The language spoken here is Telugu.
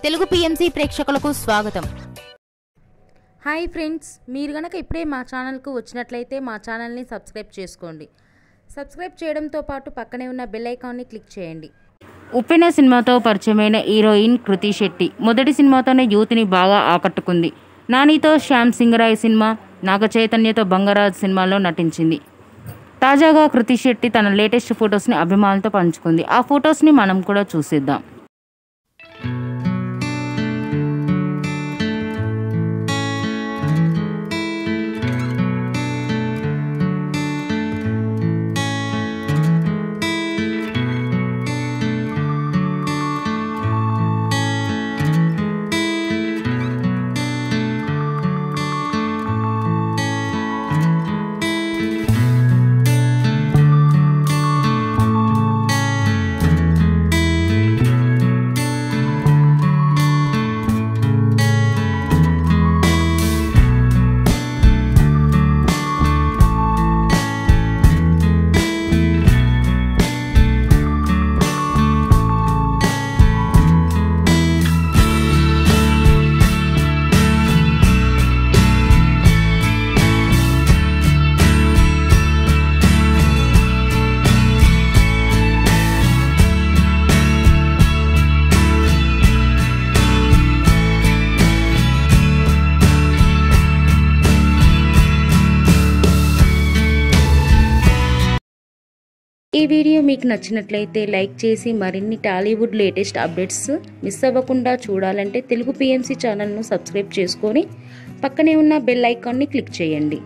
తెలుగు పిఎంసి ప్రేక్షకులకు స్వాగతం. హాయ్ ఫ్రెండ్స్, మీరు గనక ఇప్పుడే మా ఛానల్కు వచ్చినట్లయితే మా ఛానల్ని సబ్స్క్రైబ్ చేసుకోండి. సబ్స్క్రైబ్ చేయడంతో పాటు పక్కనే ఉన్న బెల్ ఐకాన్ని క్లిక్ చేయండి. ఉప్పెన సినిమాతో పరిచయమైన హీరోయిన్ కృతి శెట్టి మొదటి సినిమాతోనే యూత్ని బాగా ఆకట్టుకుంది. నానితో శ్యామ్ సింగ్ రాయ్ సినిమా, నాగ చైతన్యతో బంగారాజ్ సినిమాలో నటించింది. తాజాగా కృతి శెట్టి తన లేటెస్ట్ ఫొటోస్ని అభిమానులతో పంచుకుంది. ఆ ఫొటోస్ని మనం కూడా చూసేద్దాం. ఈ వీడియో మీకు నచ్చినట్లయితే లైక్ చేసి మరిన్ని టాలీవుడ్ లేటెస్ట్ అప్డేట్స్ మిస్ అవ్వకుండా చూడాలంటే తెలుగు పిఎంసి ఛానల్ను సబ్స్క్రైబ్ చేసుకొని పక్కనే ఉన్న బెల్ ఐకాన్ని క్లిక్ చేయండి.